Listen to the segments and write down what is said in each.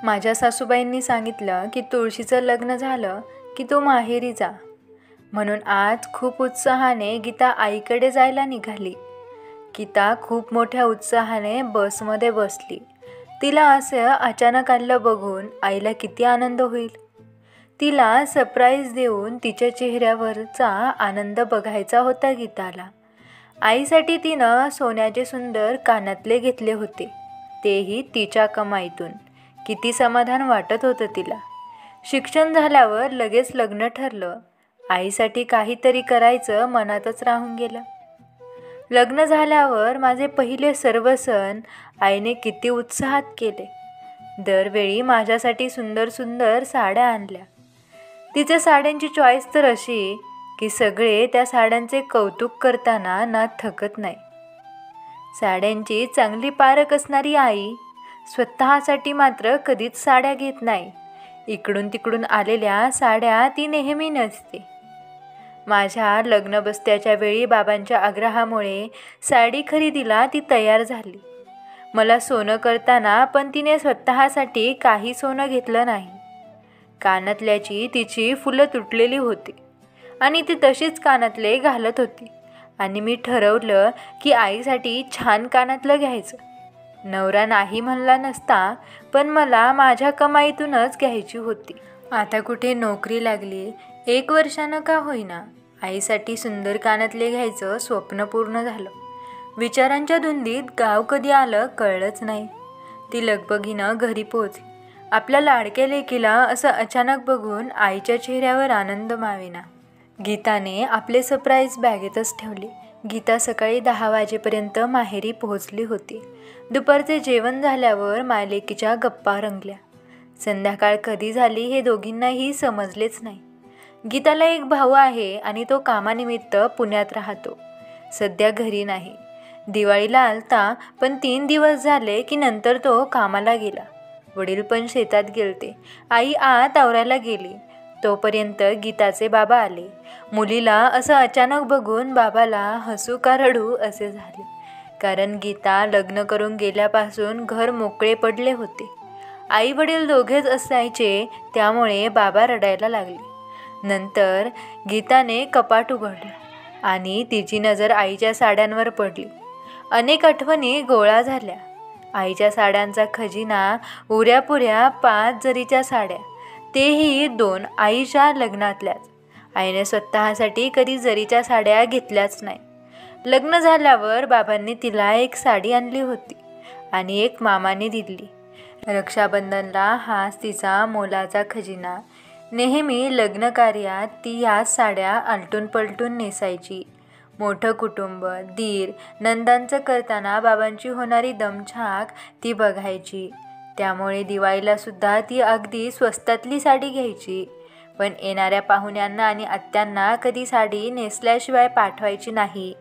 माझ्या सासूबाईंनी सांगितलं की तुळशीचं लग्न झालं की तू माहेरी जा. म्हणून आज खूप उत्साहाने गीता आईकडे जायला निघाली. गीता खूप मोठ्या उत्साहाने बसमध्ये बसली. तिला असं अचानक आलं बघून आईला किती आनंद होईल. तिला सरप्राईज देऊन तिच्या चेहऱ्यावरचा आनंद बघायचा होता गीताला. आईसाठी तिनं सोन्याचे सुंदर कानातले घेतले होते, तेही तिच्या कमाईतून. किती समाधान वाटत होतं तिला. शिक्षण झाल्यावर लगेच लग्न ठरलं. आईसाठी काहीतरी करायचं मनातच राहून गेलं. लग्न झाल्यावर माझे पहिले सर्व सण आईने किती उत्साहात केले. दरवेळी माझ्यासाठी सुंदर सुंदर साड्या आणल्या. तिच्या साड्यांची चॉईस तर अशी की सगळे त्या साड्यांचे कौतुक करताना ना थकत नाही. साड्यांची चांगली पारख असणारी आई स्वतःसाठी मात्र कधीच साड्या घेत नाही. इकडून तिकडून आलेल्या साड्या ती नेहमी नेसते. माझ्या लग्नबस्त्याच्या वेळी बाबांच्या आग्रहामुळे साडी खरेदीला ती तयार झाली. मला सोनं करताना पण तिने स्वतःसाठी काही सोनं घेतलं नाही. कानातल्याची तिची फुलं तुटलेली होती आणि ती तशीच कानातले घालत होती आणि मी ठरवलं की आईसाठी छान कानातलं घ्यायचं. नवरा नाही म्हणला नसता, पण मला माझ्या कमाईतूनच घ्यायची होती. आता कुठे नोकरी लागली, 1 वर्षानं का होईना आईसाठी सुंदर कानातले घ्यायचं स्वप्न पूर्ण झालं. विचारांच्या धुंदीत गाव कधी आलं कळलंच नाही. ती लगबगीनं घरी पोहोचली. आपल्या लाडक्या लेकीला असं अचानक बघून आईच्या चेहऱ्यावर आनंद मावेना. गीताने आपले सरप्राईज बॅगेतच ठेवले. गीता सकाळी 10 वाजेपर्यंत माहेरी पोहोचली होती. दुपारचे जेवण झाल्यावर मायलेकीच्या गप्पा रंगल्या. संध्याकाळ कधी झाली हे दोघींनाही समजलेच नाही. गीताला एक भाऊ आहे आणि तो कामानिमित्त पुण्यात राहतो. सध्या घरी नाही. दिवाळीला आलता, पण 3 दिवस झाले की नंतर तो कामाला गेला. वडील पण शेतात गेलते. आई आत आवरायला गेली. तोपर्यंत गीताचे बाबा आले. मुलीला असं अचानक बघून बाबाला हसू का रडू असे झाले, कारण गीता लग्न करून गेल्यापासून घर मोकळे पडले होते. आई वडील दोघेच असायचे, त्यामुळे बाबा रडायला लागले. नंतर गीताने कपाट उघडलं आणि तिची नजर आईच्या साड्यांवर पडली. अनेक आठवणी गोळा झाल्या. आईच्या साड्यांचा खजिना, उऱ्यापुऱ्या 5 जरीच्या साड्या, तेही 2 आईच्या लग्नातल्याच. आईने स्वतःसाठी कधी जरीच्या साड्या घेतल्याच नाही. लग्न झाल्यावर बाबांनी तिला एक साडी आणली होती आणि एक मामाने दिली. रक्षाबंधनला हाच तिचा मोलाचा खजिना. नेहमी लग्नकार्यात ती याच साड्या आलटून पलटून नेसायची. मोठं कुटुंब, दीर, नंदांचं करताना बाबांची होणारी दमछाक ती बघायची. त्यामुळे दिवाळीलासुद्धा ती अगदी स्वस्तातली साडी घ्यायची. पण येणाऱ्या पाहुण्यांना आणि आत्यांना कधी साडी नेसल्याशिवाय पाठवायची नाही.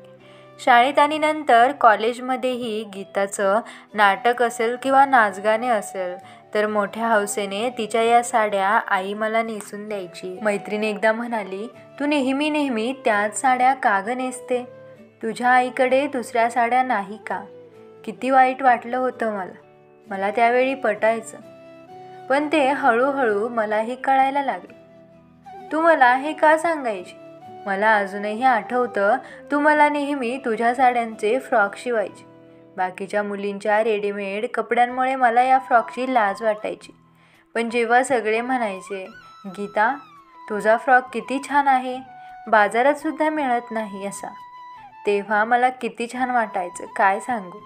शाळेत आणि नंतर कॉलेजमध्येही गीताचं नाटक असेल किंवा नाचगाणे असेल तर मोठ्या हौसेने तिच्या या साड्या आई मला नेसून द्यायची. मैत्रीण एकदा म्हणाली, तू नेहमी नेहमी त्याच साड्या का ग नेसते? तुझ्या आईकडे दुसऱ्या साड्या नाही का? किती वाईट वाटलं होतं मला त्यावेळी पटायचं, पण ते हळूहळू मलाही कळायला लागले. तू मला हे का सांगायची? मला अजूनही आठवतं, तू मला नेहमी तुझ्या साड्यांचे फ्रॉक शिवायची. बाकीच्या मुलींच्या रेडीमेड कपड्यांमुळे मला या फ्रॉकची लाज वाटायची. पण जेव्हा सगळे म्हणायचे, गीता तुझा फ्रॉक किती छान आहे, बाजारातसुद्धा मिळत नाही असा, तेव्हा मला किती छान वाटायचं काय सांगू.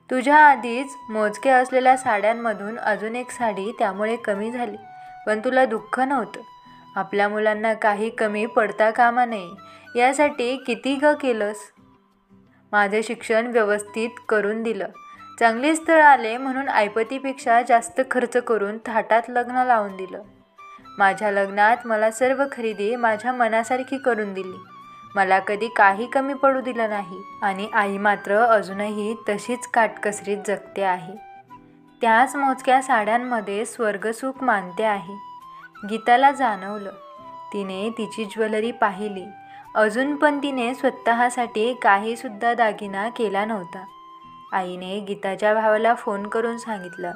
तुझ्या आधीच मोजके असलेल्या साड्यांमधून अजून एक साडी त्यामुळे कमी झाली, पण तुला दुःख नव्हतं. आपल्या मुलांना काही कमी पडता कामा नये यासाठी किती ग केलंस. माझे शिक्षण व्यवस्थित करून दिलं. चांगले स्थळ आले म्हणून ऐपतीपेक्षा जास्त खर्च करून थाटात लग्न लावून दिलं. माझ्या लग्नात मला सर्व खरेदी माझ्या मनासारखी करून दिली. मला कधी काही कमी पडू दिलं नाही. आणि आई मात्र अजूनही तशीच काटकसरीत जगते आहे. त्याच मोजक्या साड्यांमध्ये स्वर्गसुख मानते आहे. गीताला जाणवलं. तिने तिची ज्वेलरी पाहिली. अजून पण तिने स्वतःसाठी काहीसुद्धा दागिना केला नव्हता. आईने गीताच्या भावाला फोन करून सांगितलं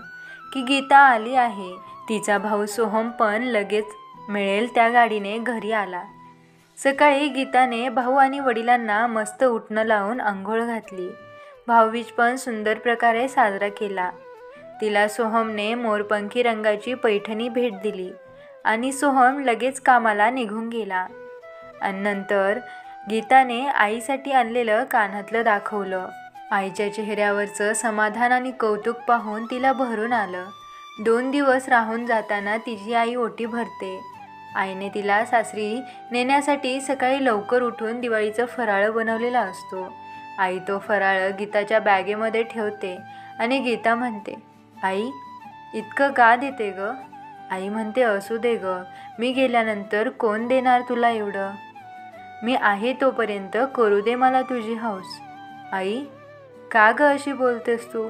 की गीता आली आहे. तिचा भाऊ सोहम पण लगेच मिळेल त्या गाडीने घरी आला. सकाळी गीताने भाऊ आणि वडिलांना मस्त उटणं लावून अंघोळ घातली. भाऊबीज पण सुंदर प्रकारे साजरा केला. तिला सोहमने मोरपंखी रंगाची पैठणी भेट दिली आणि सोहम लगेच कामाला निघून गेला. आणि नंतर गीताने आईसाठी आणलेलं कानातलं दाखवलं. आईच्या चेहऱ्यावरचं समाधान आणि कौतुक पाहून तिला भरून आलं. 2 दिवस राहून जाताना तिची आई ओटी भरते. आईने तिला सासरी नेण्यासाठी सकाळी लवकर उठून दिवाळीचं फराळ बनवलेला असतो. आई तो फराळ गीताच्या बॅगेमध्ये ठेवते आणि गीता म्हणते, आई इतकं का देते ग? आई म्हणते, असू दे ग, मी गेल्यानंतर कोण देणार तुला एवढं? मी आहे तोपर्यंत करू दे मला तुझी हौस. आई का ग अशी बोलतेस तू?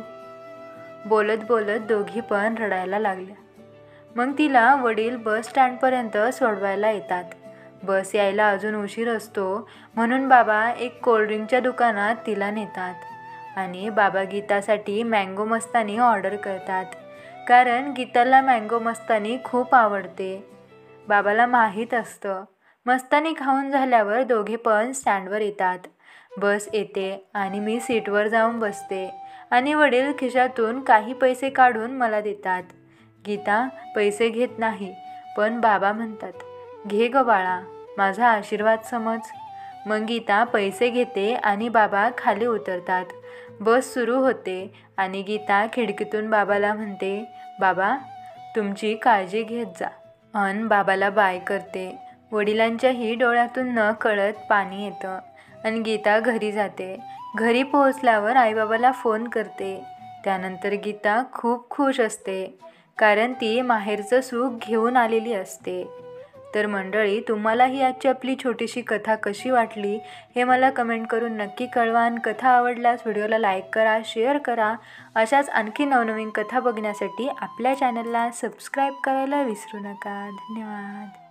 बोलत बोलत दोघी पण रडायला लागल्या. मग तिला वडील बस स्टँडपर्यंत सोडवायला येतात. बस यायला अजून उशीर असतो म्हणून बाबा एक कोल्ड्रिंकच्या दुकानात तिला नेतात आणि बाबा गीतासाठी मँगो मस्तानी ऑर्डर करतात, कारण गीताला मँगो मस्तानी खूप आवडते. बाबाला माहीत असतं. मस्तानी खाऊन झाल्यावर दोघे पण स्टँडवर येतात. बस येते आणि मी सीटवर जाऊन बसते आणि वडील खिशातून काही पैसे काढून मला देतात. गीता पैसे घेत नाही, पण बाबा म्हणतात, घे ग बाळा, माझा आशीर्वाद समज. मग गीता पैसे घेते आणि बाबा खाली उतरतात. बस सुरू होते आणि गीता खिडकीतून बाबाला म्हणते, बाबा तुमची काळजी घेत जा. अन बाबाला बाय करते. वडिलांच्याही डोळ्यातून न कळत पाणी येतं आणि गीता घरी जाते. घरी पोहोचल्यावर आईबाबाला फोन करते. त्यानंतर गीता खूप खुश असते, कारण ती माहेरचं सुख घेऊन आलेली असते. तर मंडळी, तुम्हालाही आजची आपली छोटीशी कथा कशी वाटली हे मला कमेंट करून नक्की कळवा. आणि कथा आवडल्यास व्हिडिओला लाईक करा, शेअर करा. अशाच आणखी नवनवीन कथा बघण्यासाठी आपल्या चॅनलला सबस्क्राईब करायला विसरू नका. धन्यवाद.